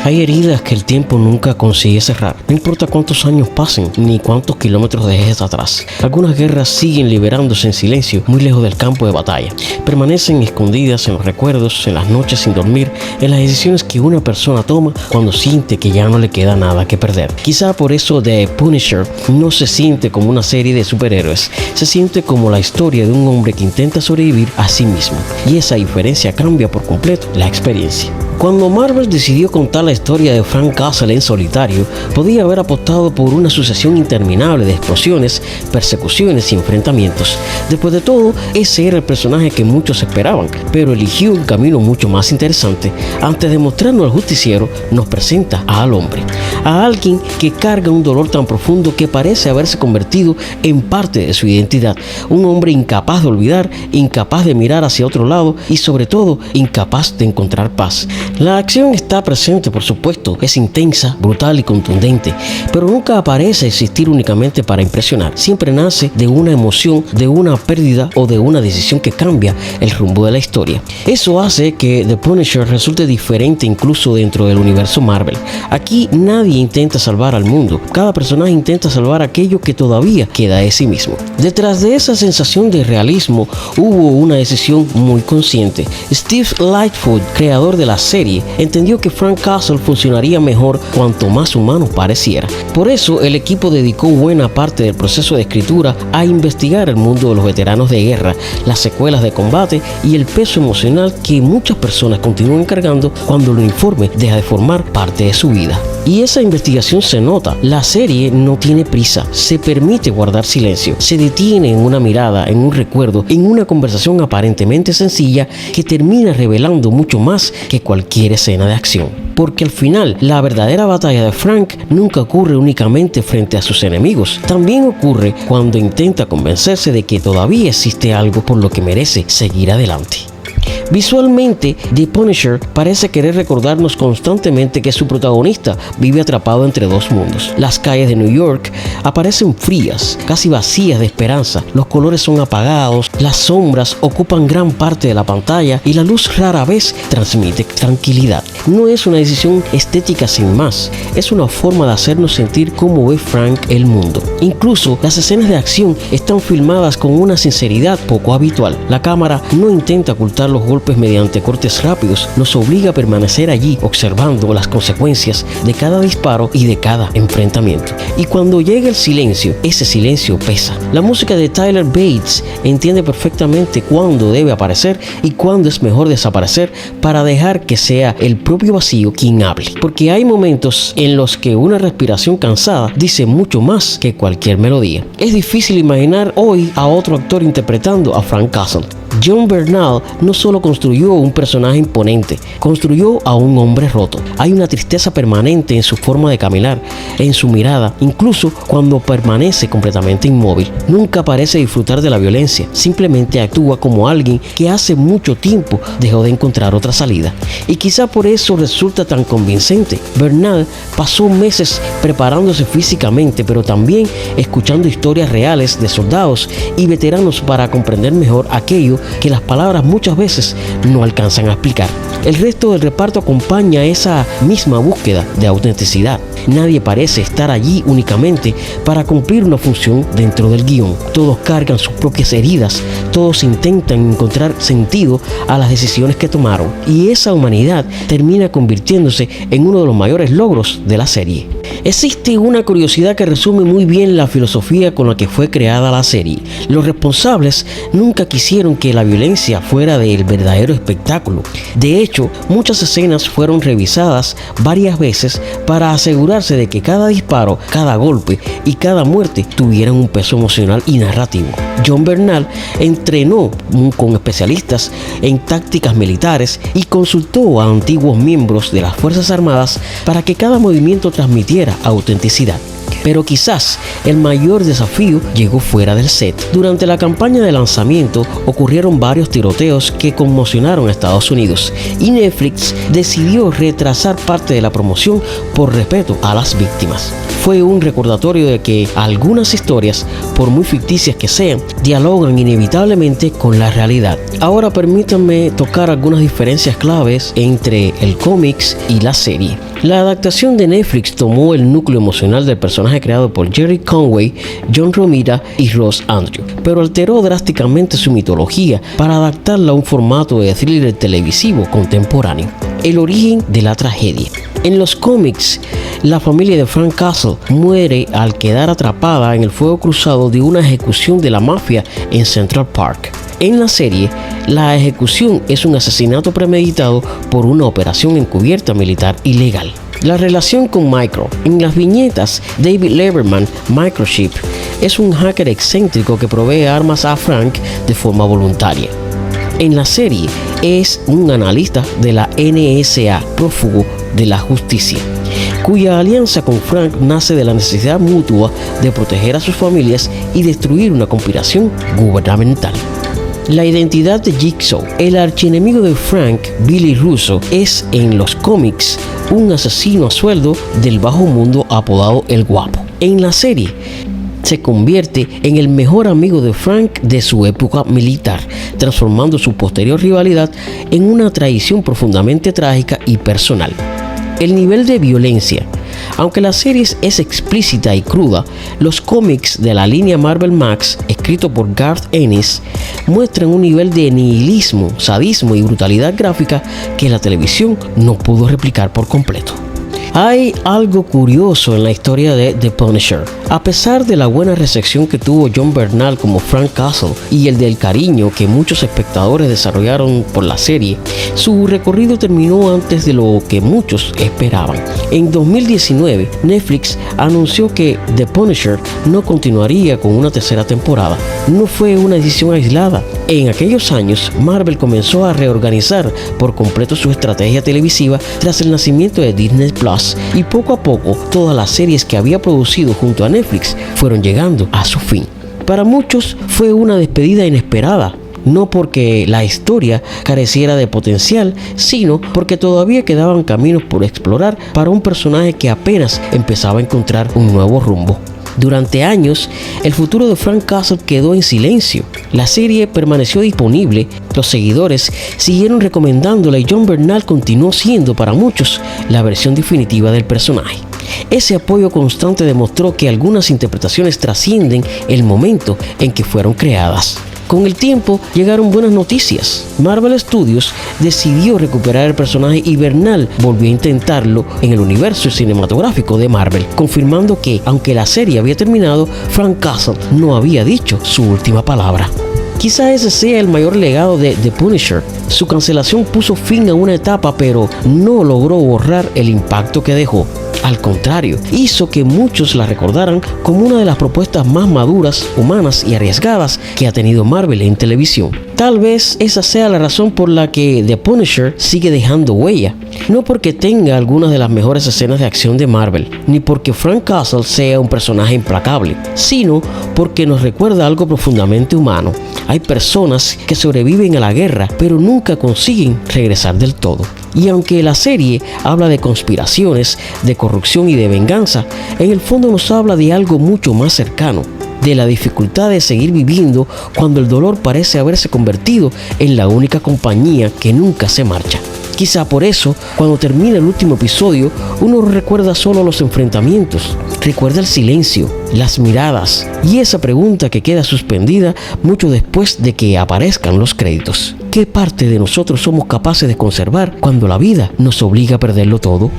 Hay heridas que el tiempo nunca consigue cerrar. No importa cuántos años pasen, ni cuántos kilómetros dejes atrás. Algunas guerras siguen liberándose en silencio, muy lejos del campo de batalla. Permanecen escondidas en los recuerdos, en las noches sin dormir, en las decisiones que una persona toma cuando siente que ya no le queda nada que perder. Quizá por eso The Punisher no se siente como una serie de superhéroes. Se siente como la historia de un hombre que intenta sobrevivir a sí mismo. Y esa diferencia cambia por completo la experiencia. Cuando Marvel decidió contar la historia de Frank Castle en solitario, podía haber apostado por una sucesión interminable de explosiones, persecuciones y enfrentamientos. Después de todo, ese era el personaje que muchos esperaban, pero eligió un camino mucho más interesante. Antes de mostrarnos al justiciero, nos presenta al hombre, a alguien que carga un dolor tan profundo que parece haberse convertido en parte de su identidad. Un hombre incapaz de olvidar, incapaz de mirar hacia otro lado y sobre todo incapaz de encontrar paz. La acción está presente, por supuesto, es intensa, brutal y contundente, pero nunca parece existir únicamente para impresionar. Siempre nace de una emoción, de una pérdida o de una decisión que cambia el rumbo de la historia. Eso hace que The Punisher resulte diferente incluso dentro del universo Marvel. Aquí nadie intenta salvar al mundo, cada personaje intenta salvar aquello que todavía queda de sí mismo. Detrás de esa sensación de realismo hubo una decisión muy consciente. Steve Lightfoot, creador de la serie, entendió que Frank Castle funcionaría mejor cuanto más humano pareciera. Por eso el equipo dedicó buena parte del proceso de escritura a investigar el mundo de los veteranos de guerra, las secuelas de combate y el peso emocional que muchas personas continúan cargando cuando el uniforme deja de formar parte de su vida. Y esa investigación se nota. La serie no tiene prisa, se permite guardar silencio, se detiene en una mirada, en un recuerdo, en una conversación aparentemente sencilla que termina revelando mucho más que cualquier escena de acción. Porque al final, la verdadera batalla de Frank nunca ocurre únicamente frente a sus enemigos. También ocurre cuando intenta convencerse de que todavía existe algo por lo que merece seguir adelante. Visualmente, The Punisher parece querer recordarnos constantemente que su protagonista vive atrapado entre dos mundos. Las calles de New York aparecen frías, casi vacías de esperanza. Los colores son apagados, las sombras ocupan gran parte de la pantalla y la luz rara vez transmite tranquilidad. No es una decisión estética sin más, es una forma de hacernos sentir cómo ve Frank el mundo. Incluso las escenas de acción están filmadas con una sinceridad poco habitual. La cámara no intenta ocultar los golpes mediante cortes rápidos, nos obliga a permanecer allí observando las consecuencias de cada disparo y de cada enfrentamiento. Y cuando llega el silencio, ese silencio pesa. La música de Tyler Bates entiende perfectamente cuándo debe aparecer y cuándo es mejor desaparecer para dejar que sea el propio vacío quien hable. Porque hay momentos en los que una respiración cansada dice mucho más que cualquier melodía. Es difícil imaginar hoy a otro actor interpretando a Frank Castle. Jon Bernthal no solo construyó un personaje imponente, construyó a un hombre roto. Hay una tristeza permanente en su forma de caminar, en su mirada, incluso cuando permanece completamente inmóvil. Nunca parece disfrutar de la violencia, simplemente actúa como alguien que hace mucho tiempo dejó de encontrar otra salida. Y quizá por eso resulta tan convincente. Bernthal pasó meses preparándose físicamente, pero también escuchando historias reales de soldados y veteranos para comprender mejor aquello que las palabras muchas veces no alcanzan a explicar. El resto del reparto acompaña esa misma búsqueda de autenticidad. Nadie parece estar allí únicamente para cumplir una función dentro del guión. Todos cargan sus propias heridas, todos intentan encontrar sentido a las decisiones que tomaron, y esa humanidad termina convirtiéndose en uno de los mayores logros de la serie. Existe una curiosidad que resume muy bien la filosofía con la que fue creada la serie. Los responsables nunca quisieron que la violencia fuera del verdadero espectáculo. De hecho, muchas escenas fueron revisadas varias veces para asegurarse de que cada disparo, cada golpe y cada muerte tuvieran un peso emocional y narrativo. Jon Bernthal entrenó con especialistas en tácticas militares y consultó a antiguos miembros de las Fuerzas Armadas para que cada movimiento transmitiera autenticidad. Pero quizás el mayor desafío llegó fuera del set. Durante la campaña de lanzamiento ocurrieron varios tiroteos que conmocionaron a Estados Unidos y Netflix decidió retrasar parte de la promoción por respeto a las víctimas. Fue un recordatorio de que algunas historias, por muy ficticias que sean, dialogan inevitablemente con la realidad. Ahora permítanme tocar algunas diferencias claves entre el cómics y la serie. La adaptación de Netflix tomó el núcleo emocional del personaje creado por Gerry Conway, John Romita y Ross Andru, pero alteró drásticamente su mitología para adaptarla a un formato de thriller televisivo contemporáneo. El origen de la tragedia. En los cómics, la familia de Frank Castle muere al quedar atrapada en el fuego cruzado de una ejecución de la mafia en Central Park. En la serie, la ejecución es un asesinato premeditado por una operación encubierta militar ilegal. La relación con Micro. En las viñetas, David Lieberman, Microchip, es un hacker excéntrico que provee armas a Frank de forma voluntaria. En la serie, es un analista de la NSA, prófugo de la justicia, cuya alianza con Frank nace de la necesidad mutua de proteger a sus familias y destruir una conspiración gubernamental. La identidad de Jigsaw. El archienemigo de Frank, Billy Russo, es en los cómics un asesino a sueldo del bajo mundo apodado El Guapo. En la serie, se convierte en el mejor amigo de Frank de su época militar, transformando su posterior rivalidad en una traición profundamente trágica y personal. El nivel de violencia. Aunque la serie es explícita y cruda, los cómics de la línea Marvel Max, escrito por Garth Ennis, muestran un nivel de nihilismo, sadismo y brutalidad gráfica que la televisión no pudo replicar por completo. Hay algo curioso en la historia de The Punisher. A pesar de la buena recepción que tuvo Jon Bernthal como Frank Castle y el del cariño que muchos espectadores desarrollaron por la serie, su recorrido terminó antes de lo que muchos esperaban. En 2019, Netflix anunció que The Punisher no continuaría con una tercera temporada. No fue una decisión aislada. En aquellos años, Marvel comenzó a reorganizar por completo su estrategia televisiva tras el nacimiento de Disney Plus, y poco a poco todas las series que había producido junto a Netflix fueron llegando a su fin. Para muchos fue una despedida inesperada, no porque la historia careciera de potencial, sino porque todavía quedaban caminos por explorar para un personaje que apenas empezaba a encontrar un nuevo rumbo. Durante años, el futuro de Frank Castle quedó en silencio. La serie permaneció disponible, los seguidores siguieron recomendándola y Jon Bernthal continuó siendo para muchos la versión definitiva del personaje. Ese apoyo constante demostró que algunas interpretaciones trascienden el momento en que fueron creadas. Con el tiempo llegaron buenas noticias. Marvel Studios decidió recuperar el personaje y Bernthal volvió a intentarlo en el universo cinematográfico de Marvel, confirmando que, aunque la serie había terminado, Frank Castle no había dicho su última palabra. Quizá ese sea el mayor legado de The Punisher. Su cancelación puso fin a una etapa, pero no logró borrar el impacto que dejó. Al contrario, hizo que muchos la recordaran como una de las propuestas más maduras, humanas y arriesgadas que ha tenido Marvel en televisión. Tal vez esa sea la razón por la que The Punisher sigue dejando huella. No porque tenga algunas de las mejores escenas de acción de Marvel, ni porque Frank Castle sea un personaje implacable, sino porque nos recuerda algo profundamente humano. Hay personas que sobreviven a la guerra, pero nunca consiguen regresar del todo. Y aunque la serie habla de conspiraciones, de corrupción y de venganza, en el fondo nos habla de algo mucho más cercano, de la dificultad de seguir viviendo cuando el dolor parece haberse convertido en la única compañía que nunca se marcha. Quizá por eso, cuando termina el último episodio, uno recuerda solo los enfrentamientos, recuerda el silencio, las miradas y esa pregunta que queda suspendida mucho después de que aparezcan los créditos. ¿Qué parte de nosotros somos capaces de conservar cuando la vida nos obliga a perderlo todo?